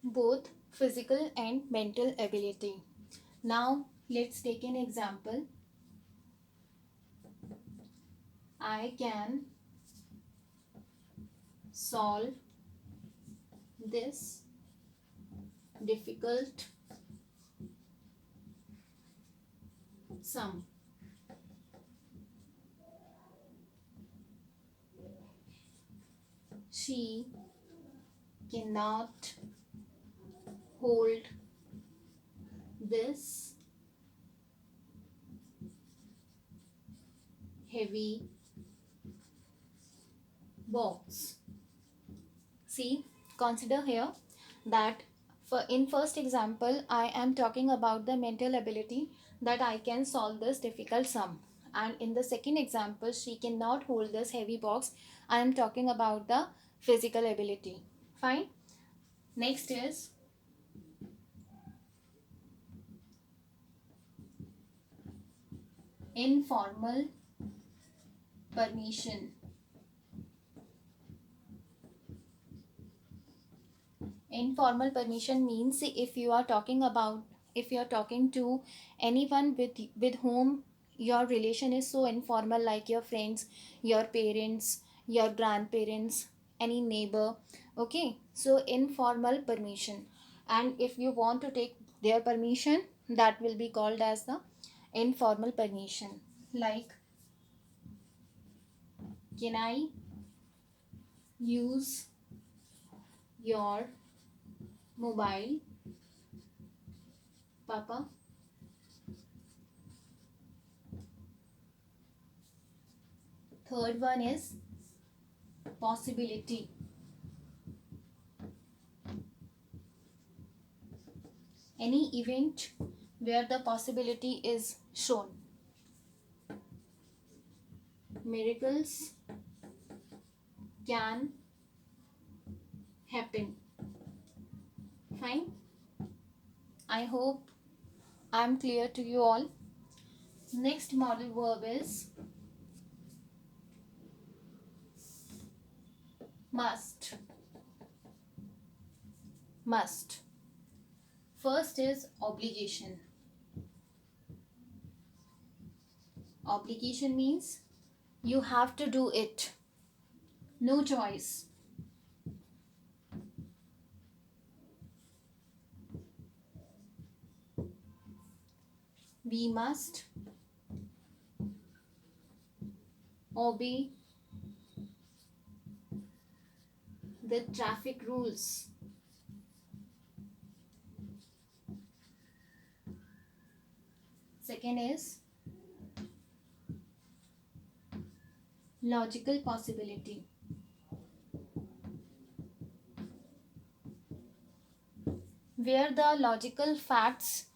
both physical and mental ability. Now let's take an example. I can solve this difficult sum. She cannot hold this heavy box. See, consider here that for in first example I am talking about the mental ability that I can solve this difficult sum, and in the second example she cannot hold this heavy box. I am talking about the physical ability. Fine. Next is informal permission. Informal permission means if you are talking to anyone with whom your relation is so informal, like your friends, your parents, your grandparents, any neighbor. Okay, so informal permission, and if you want to take their permission, that will be called as the informal permission. Like, can I use your mobile, papa? Third one is possibility. Any event where the possibility is shown. Miracles can happen. Fine. I hope I'm clear to you all. Next model verb is must. Must. First is obligation. Obligation means you have to do it. No choice. We must obey the traffic rules. Second is logical possibility. Where the logical facts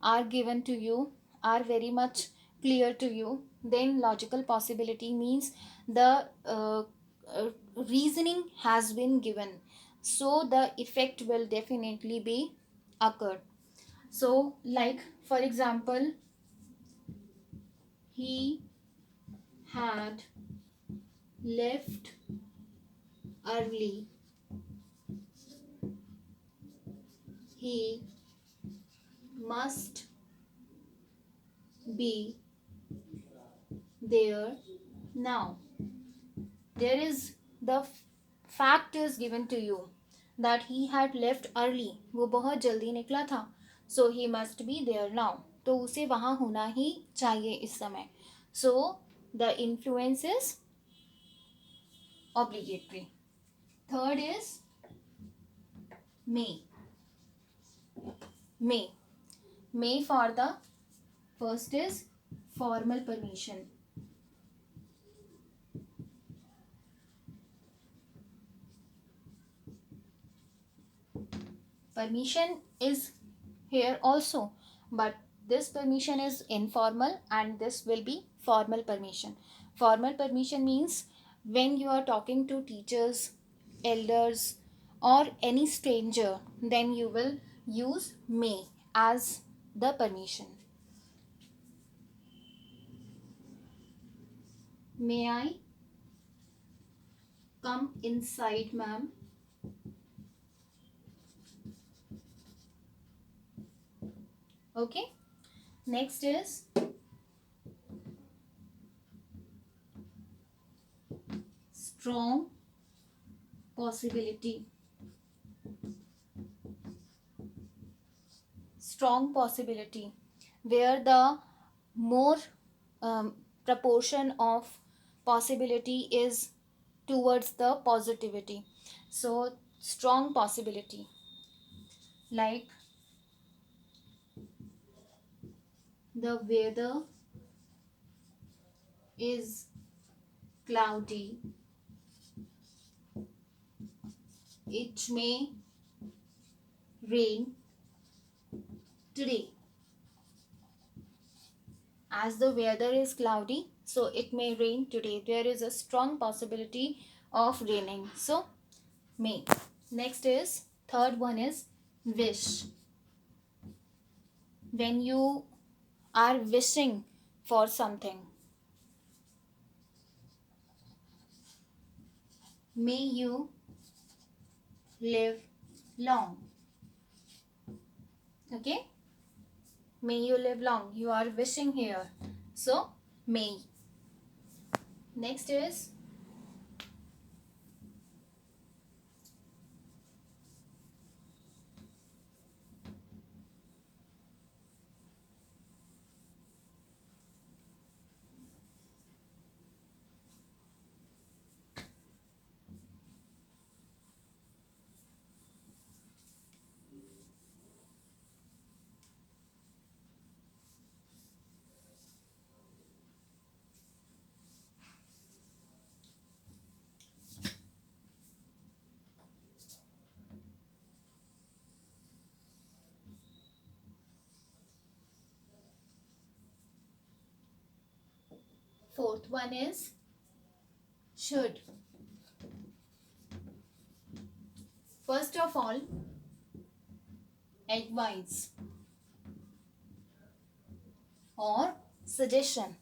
are given to you, are very much clear to you, then logical possibility means the reasoning has been given, so the effect will definitely be occurred. So, like for example, he had left early, he must be there now. There is the fact is given to you that he had left early, वो बहुत जल्दी निकला था, so he must be there now, तो उसे वहाँ होना ही चाहिए इस समय. So the influence is obligatory. Third is may. May for the first is formal permission. Permission is here also, but this permission is informal and this will be formal permission. Formal permission means when you are talking to teachers, elders, or any stranger, then you will use may as the permission. May I come inside, ma'am? Okay, next is strong possibility. Strong possibility, where the more proportion of possibility is towards the positivity. So strong possibility, like the weather is cloudy, it may rain today. As the weather is cloudy, so it may rain today. There is a strong possibility of raining. So may. Next is third one is wish. When you are wishing for something, may you live long. Okay, may you live long, you are wishing here, so may. Next is fourth one is should. First of all, advice or suggestion,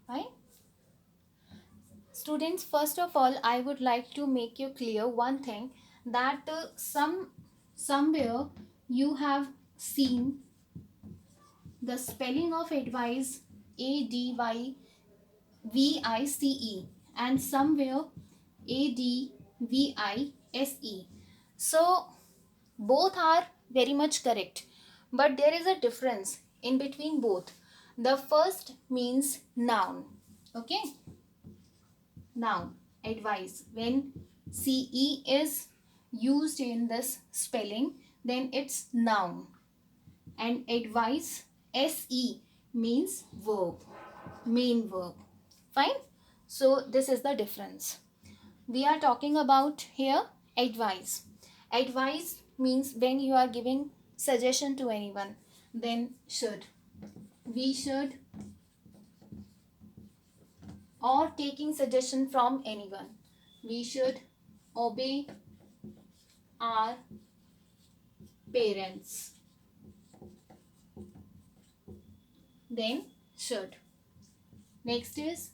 right? Students, first of all, I would like to make you clear one thing, that somewhere you have seen the spelling of advice ADYVICE, and somewhere ADVISE. So both are very much correct, but there is a difference in between both. The first means noun. Okay, noun, advice. When CE is used in this spelling, then it's noun. And advice, SE, means verb, main verb. Fine. So this is the difference. We are talking about here advice. Advice means when you are giving suggestion to anyone, then should. We should, or taking suggestion from anyone, we should obey our parents. Then should. Next is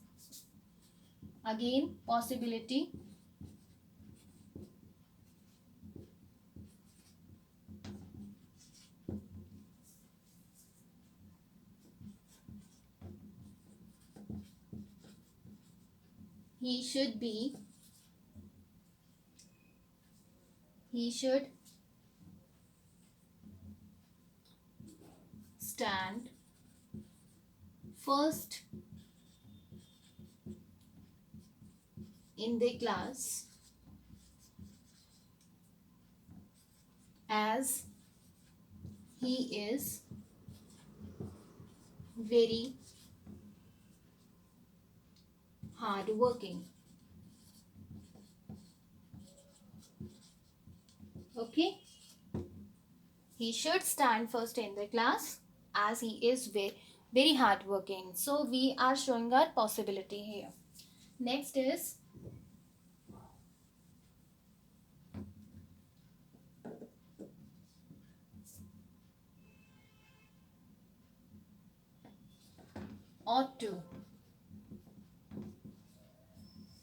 again possibility. He should be, he should stand first in the class as he is very hard working. Okay, he should stand first in the class as he is very hard working. So we are showing our possibility here. Next is ought to.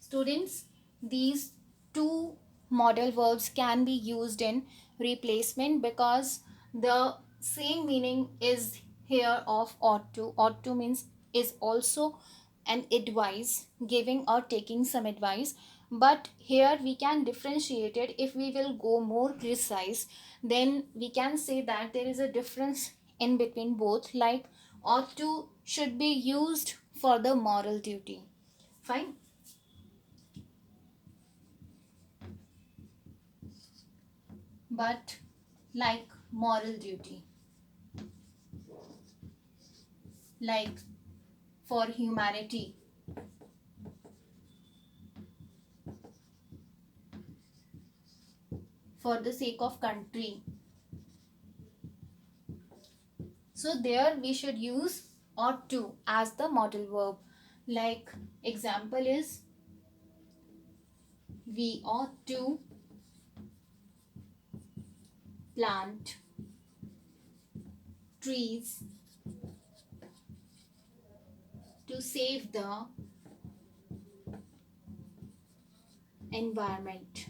Students, these two modal verbs can be used in replacement because the same meaning is here of ought to. Ought to means is also an advice, giving or taking some advice. But here we can differentiate it. If we will go more precise, then we can say that there is a difference in between both. Like ought to should be used for the moral duty. Fine. But like moral duty, like for humanity, for the sake of country. So there we should use ought to as the modal verb. Like example is we ought to plant trees to save the environment.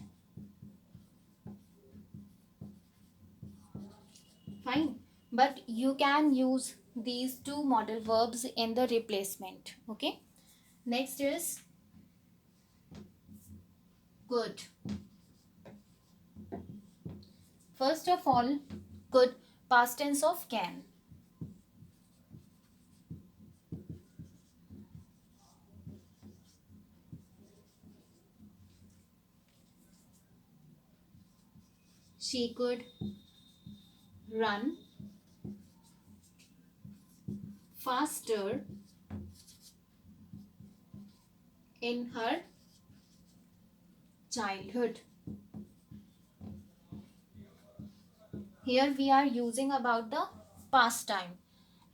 Fine. But you can use these two modal verbs in the replacement. Okay. Next is good. First of all, good, past tense of can. She could run faster in her childhood. Here we are using about the past time.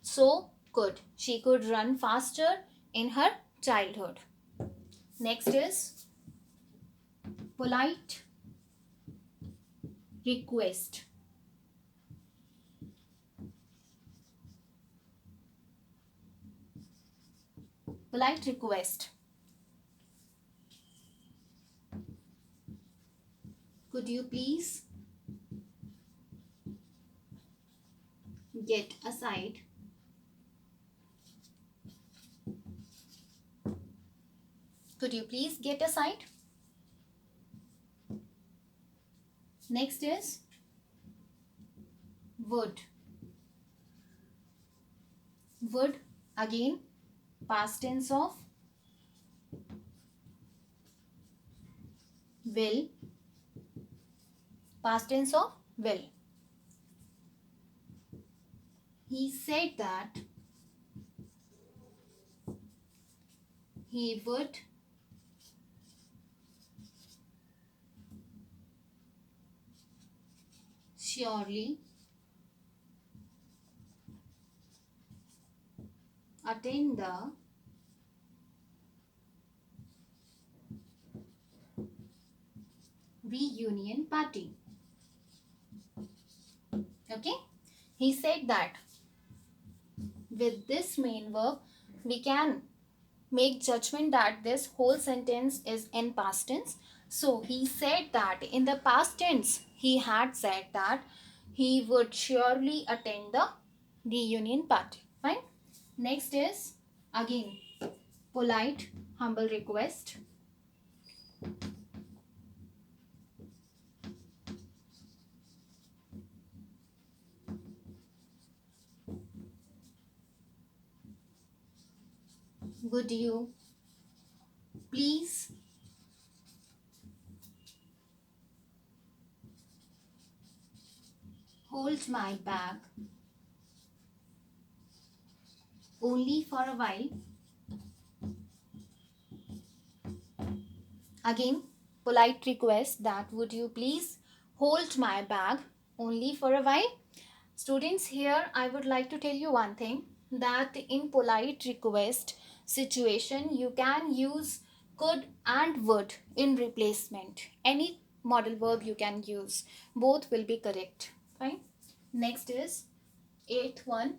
So could. She could run faster in her childhood. Next is polite request. Polite request. Could you please get aside? Could you please get aside? Next is would. Would, again past tense of will, past tense of will. He said that he would surely attend the reunion party. Okay. He said that. With this main verb, we can make judgment that this whole sentence is in past tense. So he said that in the past tense, he had said that he would surely attend the reunion party. Fine. Next is again polite, humble request. Would you please hold my bag only for a while? Again, polite request that would you please hold my bag only for a while? Students, here I would like to tell you one thing, that in polite request situation you can use could and would in replacement. Any modal verb you can use. Both will be correct. Fine. Next is eighth one,